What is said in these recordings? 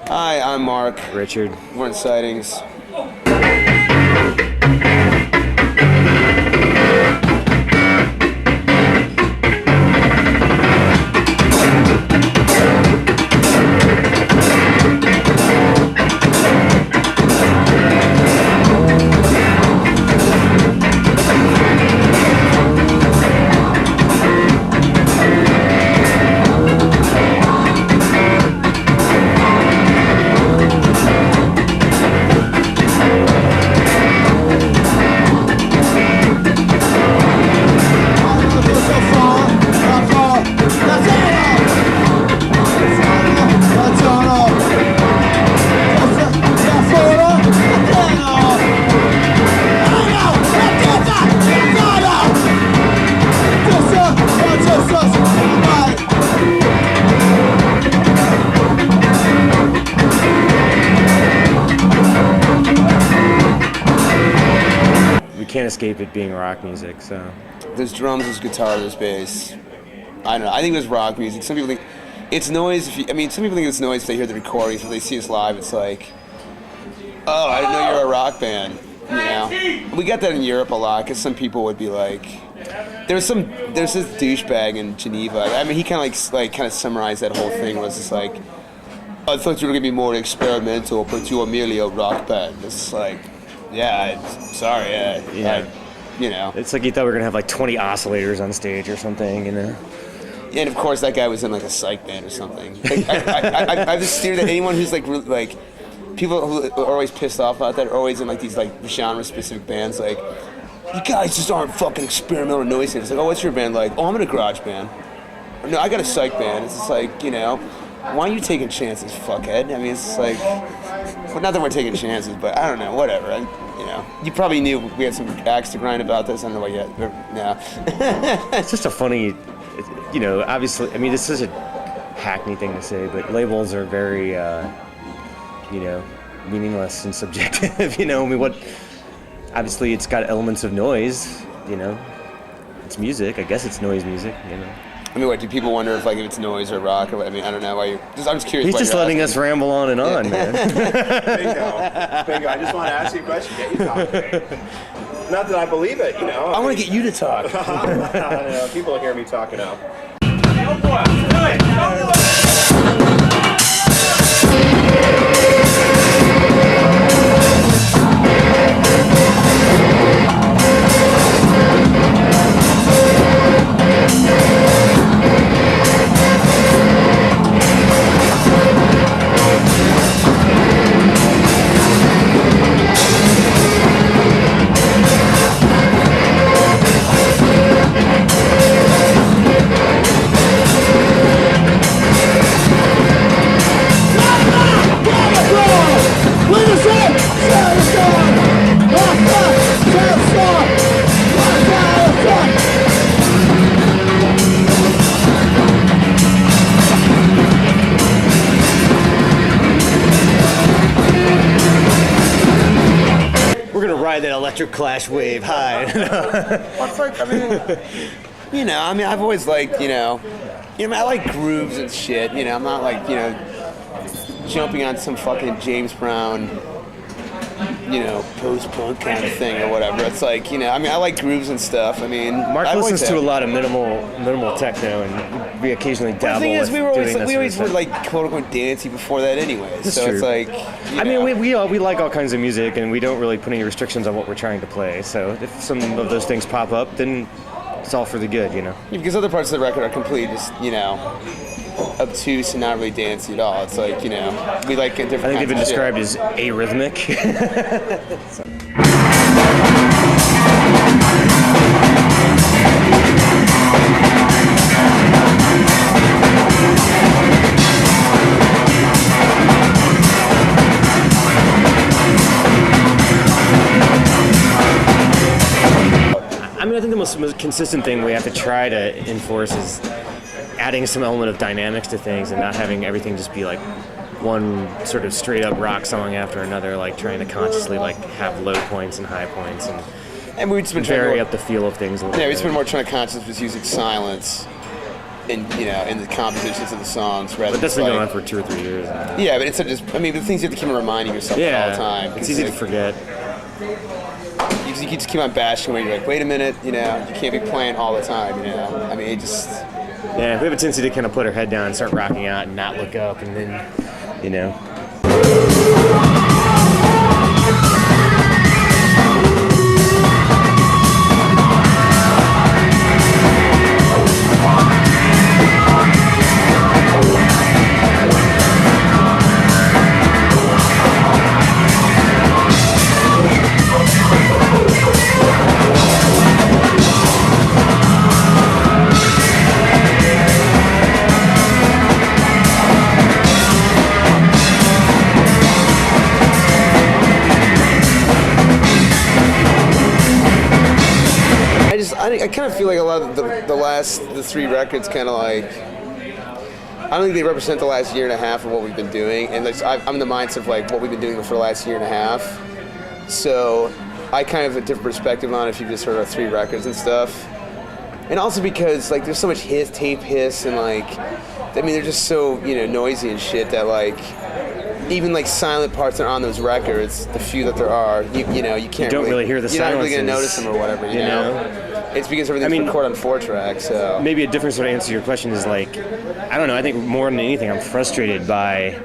Hi, I'm Mark. Richard. We're in Sightings. Can't escape it being rock music, so. There's drums, there's guitar, there's bass. I don't know. I think there's rock music. Some people think it's noise. Some people think it's noise if they hear the recordings. If they see us live, it's like, oh, I didn't know you're a rock band. You know, we got that in Europe a lot because some people would be like, there's this douchebag in Geneva. I mean, he kind of summarized that whole thing. Was just like, I thought you were gonna be more experimental, but you are merely a rock band. It's like. Yeah, sorry, you know. It's like you thought we were going to have like 20 oscillators on stage or something, you know. And of course that guy was in like a psych band or something. Like, I just steer that anyone who's like, really, like, people who are always pissed off about that are always in like these like genre-specific bands, like, you guys just aren't fucking experimental noise. It's like, oh, what's your band like? Oh, I'm in a garage band. Or, no, I got a psych band. It's just like, you know, why are you taking chances, fuckhead? I mean, it's just like, well, not that we're taking chances, but I don't know, whatever. You know, you probably knew we had some axe to grind about this. I don't know what yet. No. It's just a funny, you know, obviously, I mean, this is a hackney thing to say, but labels are very, you know, meaningless and subjective, you know. I mean, obviously it's got elements of noise, you know. It's music. I guess it's noise music, you know. I mean, what, do people wonder if it's noise or rock or what? I mean, I don't know why I'm just curious. He's just letting us ramble on and on, man. Bingo. I just want to ask you a question, get you talking. Not that I believe it, you know. I want to get you to talk. I don't know, people will hear me talking now. That electric clash wave high. You know, I mean, I've always liked, I like grooves and shit. You know, I'm not like, jumping on some fucking James Brown, post-punk kind of thing or whatever. It's like, I like grooves and stuff. I mean, Mark listens to a lot of minimal techno, and we occasionally dabble. The thing is, we always were like quote unquote dancey before that anyway. That's so true. It's like, I mean, we like all kinds of music, and we don't really put any restrictions on what we're trying to play. So if some of those things pop up, then it's all for the good, you know. Yeah, because other parts of the record are completely just, obtuse and not really dancey at all. It's like, we like a different. I think they've been described as arrhythmic. I mean, I think the most consistent thing we have to try to enforce is adding some element of dynamics to things and not having everything just be like one sort of straight up rock song after another, like trying to consciously like have low points and high points and we've just been vary up the feel of things a little bit. Yeah, we've been more trying to consciously just using silence in in the compositions of the songs. Rather But that's than been going like, on for 2 or 3 years now. yeah, but instead of just the things you have to keep reminding yourself all the time. It's easy to forget. You just keep on bashing where you're like, wait a minute, you can't be playing all the time, I mean, it just... Yeah, we have a tendency to kind of put our head down and start rocking out and not look up, and then, I kind of feel like a lot of the 3 records kind of like, I don't think they represent the last year and a half of what we've been doing, and I'm in the mindset of like what we've been doing for the last year and a half, so I kind of have a different perspective on it if you just heard our 3 records and stuff, and also because like there's so much tape hiss, and like, I mean they're just so noisy and shit that like, even like silent parts that are on those records, the few that there are, you can't. You don't really hear the silences. You're not really gonna notice them or whatever. You know? It's because everything's recorded on 4-track. So maybe a different sort of answer to your question is like, I don't know. I think more than anything, I'm frustrated by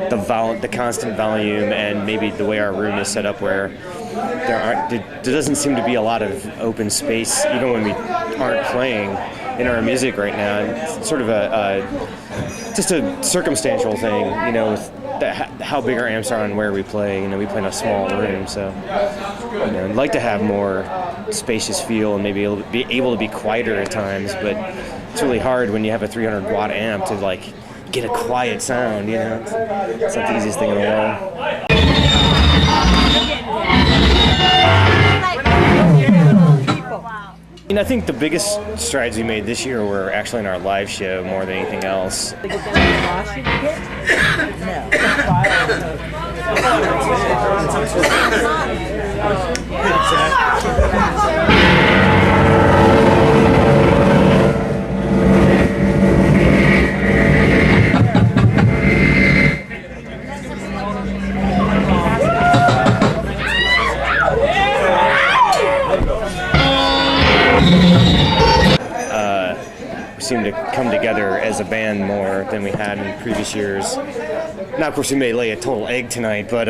the constant volume, and maybe the way our room is set up, where there doesn't seem to be a lot of open space, even when we aren't playing in our music right now. It's sort of just a circumstantial thing, with how big our amps are and where we play. We play in a small room, so I'd like to have more spacious feel and maybe be able to be quieter at times, but it's really hard when you have a 300 watt amp to like get a quiet sound. It's not the easiest thing in the world. I think the biggest strides we made this year were actually in our live show more than anything else. Seem to come together as a band more than we had in previous years. Now, of course, we may lay a total egg tonight, but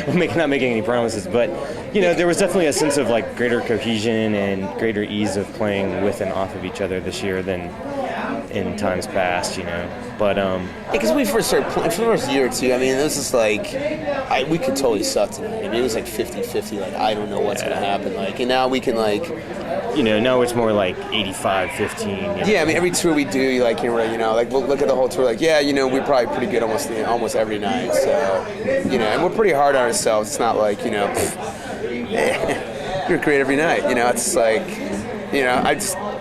we're not making any promises. But there was definitely a sense of like greater cohesion and greater ease of playing with and off of each other this year than in times past. But because we first started playing for the first year or two, I mean, this is like we could totally suck tonight. I mean, it was like 50-50. Like I don't know what's gonna happen. Like, and now we can like. Now it's more like 85-15. Yeah, I mean, every tour we do, like we'll look at the whole tour, like, we're probably pretty good almost every night. So, and we're pretty hard on ourselves. It's not like, you're great every night. It's like,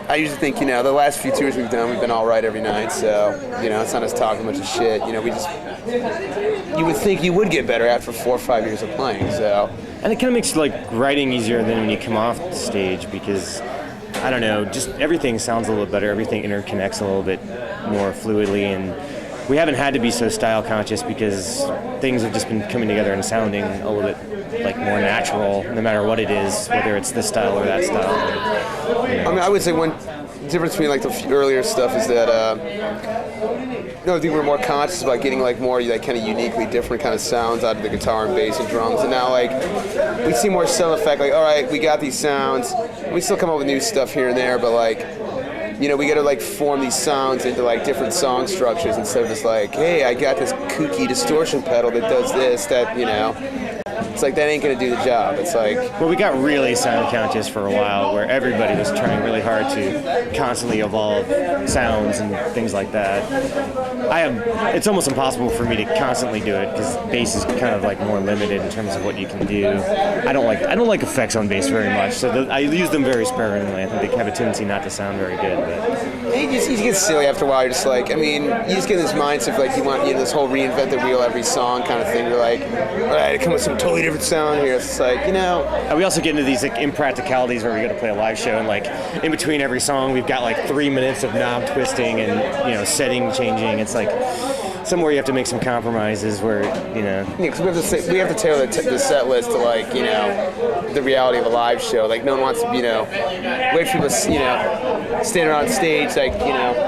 I usually think, the last few tours we've done, we've been all right every night. So, it's not us talking a bunch of shit. You would think you would get better after 4 or 5 years of playing. So. And it kind of makes like writing easier than when you come off the stage, because I don't know, just everything sounds a little better. Everything interconnects a little bit more fluidly, and we haven't had to be so style conscious because things have just been coming together and sounding a little bit like more natural, no matter what it is, whether it's this style or that style. I mean, I would say one difference between like the earlier stuff is that I think we're more conscious about getting like more like kind of uniquely different kind of sounds out of the guitar and bass and drums, and now like we see more sound effect. Like, all right, we got these sounds, we still come up with new stuff here and there, but like we got to like form these sounds into like different song structures instead of just like, hey, I got this kooky distortion pedal that does this, that It's like that ain't gonna do the job. It's like, well, we got really sound conscious for a while, where everybody was trying really hard to constantly evolve sounds and things like that. It's almost impossible for me to constantly do it because bass is kind of like more limited in terms of what you can do. I don't like effects on bass very much, so I use them very sparingly. I think they have a tendency not to sound very good. But you get silly after a while. You're just like, I mean, you just get in this mindset of like you want this whole reinvent the wheel every song kind of thing. You're like, all right, come with some totally different sound here. It's like, we also get into these like impracticalities where we go to play a live show and like in between every song we've got like 3 minutes of knob twisting and setting changing. It's like somewhere you have to make some compromises where because we have to tailor the set list to like the reality of a live show. Like no one wants to wait for people to stand around stage like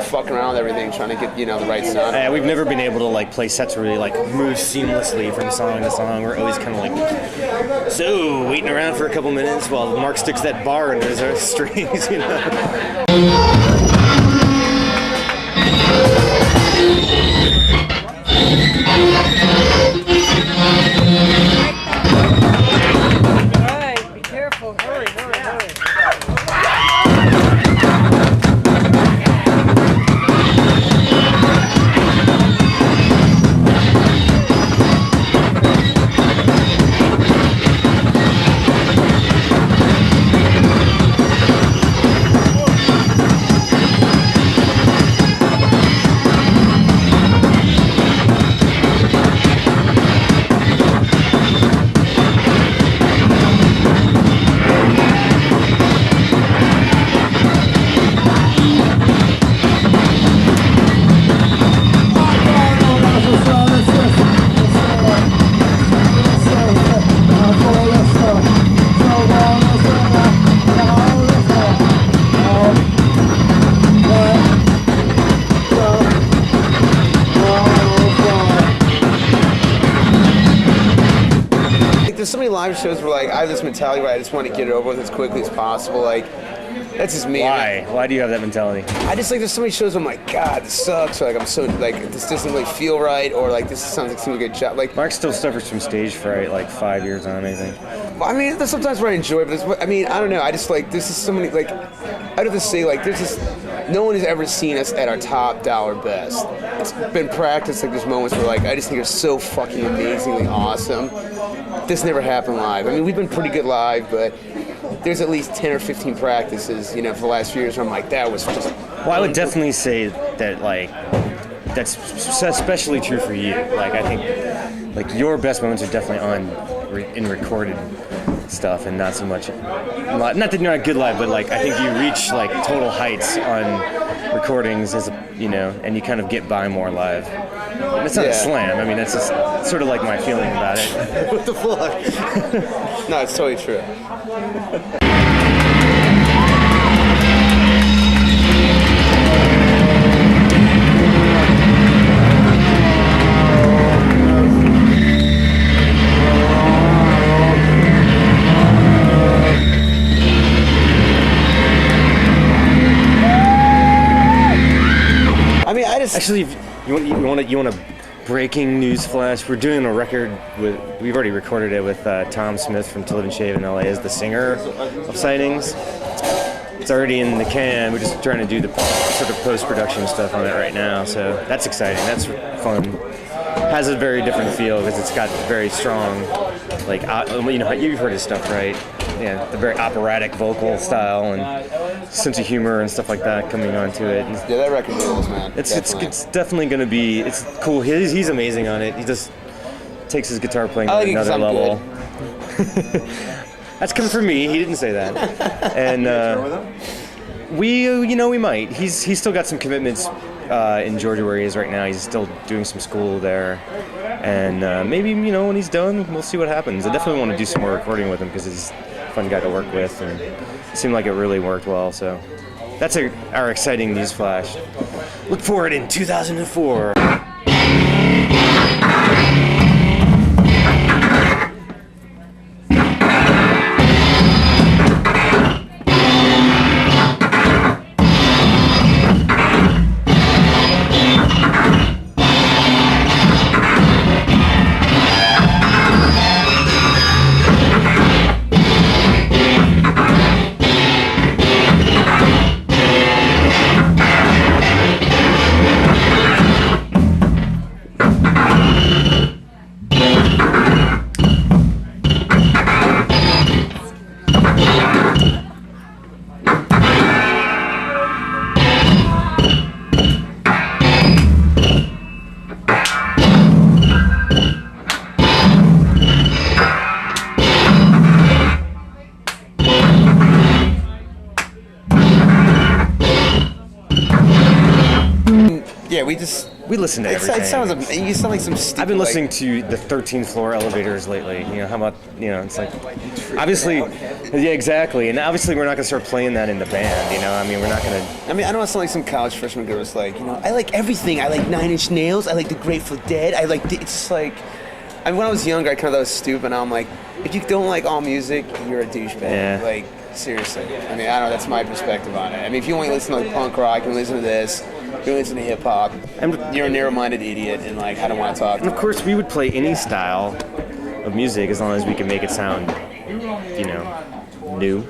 fucking around with everything trying to get the right sound. We've never been able to like play sets where we like move seamlessly from song to song. We're always kind of like waiting around for a couple minutes while Mark sticks that bar into his strings. Alright, be careful. Hurry. There's so many live shows where like I have this mentality where I just want to get it over with as quickly as possible. Like that's just me. Why? Why do you have that mentality? I just like there's so many shows where I'm like, God, this sucks. Or like I'm so like this doesn't really feel right, or like this sounds like a good job. Like Mark still suffers from stage fright, like 5 years on, I think. I mean, there's sometimes where I enjoy it, but I don't know. I just like this is so many like I'd have to say like there's just no one has ever seen us at our top dollar best. It's been practiced like there's moments where like I just think you're so fucking amazingly awesome. This never happened live. I mean, we've been pretty good live, but there's at least 10 or 15 practices, for the last few years where I'm like, that was just... Well, I would definitely say that, like, that's especially true for you. Like, I think, like, your best moments are definitely in recorded stuff and not so much... Not that you're not good live, but, like, I think you reach, like, total heights on recordings, and you kind of get by more live. It's not a slam. I mean, that's just sort of like my feeling about it. What the fuck? No, it's totally true. I mean, I just... Actually, you want a breaking news flash? We're doing a record we've already recorded it with Tom Smith from To Live and Shave in LA as the singer of Sightings. It's already in the can. We're just trying to do the sort of post-production stuff on it right now, so that's exciting. That's fun. Has a very different feel because it's got very strong, like, you've heard his stuff, right? Yeah, the very operatic vocal style and sense of humor and stuff like that coming onto it. Yeah, that record rules, man. It's definitely going to be, it's cool. He's amazing on it. He just takes his guitar playing to another level. That's coming from me. He didn't say that. And we might. He's still got some commitments in Georgia where he is right now. He's still doing some school there. And maybe, when he's done, we'll see what happens. I definitely want to do some more recording with him because he's a fun guy to work with. And it seemed like it really worked well. So that's our exciting news flash. Look for it in 2004. Yeah, we listen to everything. It sounds. You sound like some stupid. I've been listening to the 13th floor elevators lately. How about it's like, obviously, yeah, exactly. And obviously, we're not gonna start playing that in the band. We're not gonna. I don't want to sound like some college freshman girl who's like, I like everything. I like Nine Inch Nails. I like the Grateful Dead. It's just like, when I was younger, I kind of thought it was stupid. Now I'm like, if you don't like all music, you're a douchebag. Yeah. Like, seriously. I don't know. That's my perspective on it. If you only listen to punk rock, you listen to this. You listen to hip hop. You're a narrow-minded idiot, and I don't want to talk to you. And of course, we would play any style of music as long as we can make it sound, new.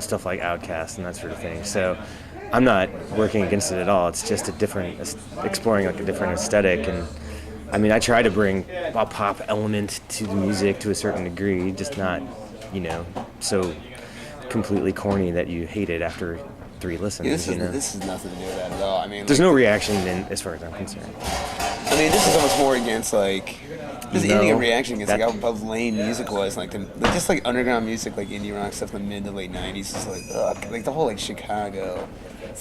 Stuff like Outkast and that sort of thing. So I'm not working against it at all. It's just exploring a different aesthetic. And I try to bring a pop element to the music to a certain degree, just not, so completely corny that you hate it after 3 listens. This is nothing to do with that at all. There's no reaction as far as I'm concerned. This is almost more against this indie reaction against how lame music was, just underground music, like indie rock stuff in the mid to late '90s is the whole Chicago.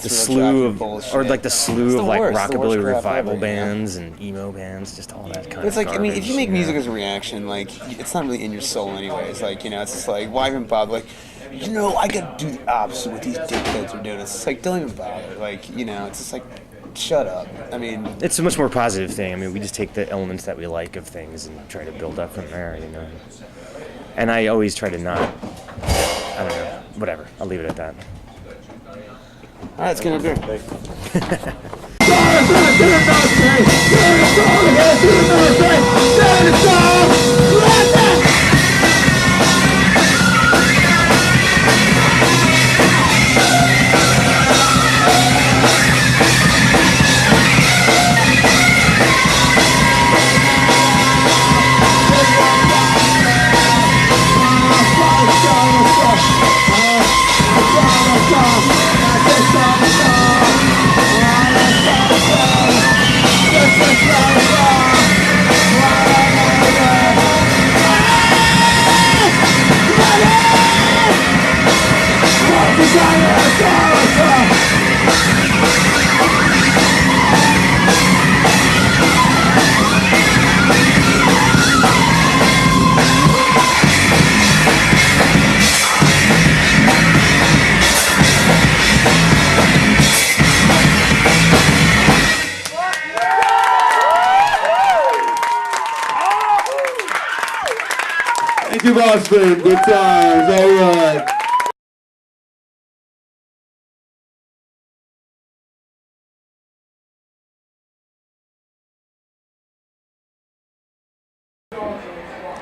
The slew of bullshit. Or the slew of rockabilly revival ever, bands and emo bands, just all that kind but it's of. Garbage, if you make music as a reaction, it's not really in your soul anyways. It's just why even bother? I gotta do the opposite what these dickheads are doing. It's don't even bother. It's just shut up. It's a much more positive thing. We just take the elements that we like of things and try to build up from there, And I always try to not, I don't know, whatever. I'll leave it at that. All right, let's get into beer. Thank you, Boston. Good times. All right.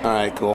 All right, cool.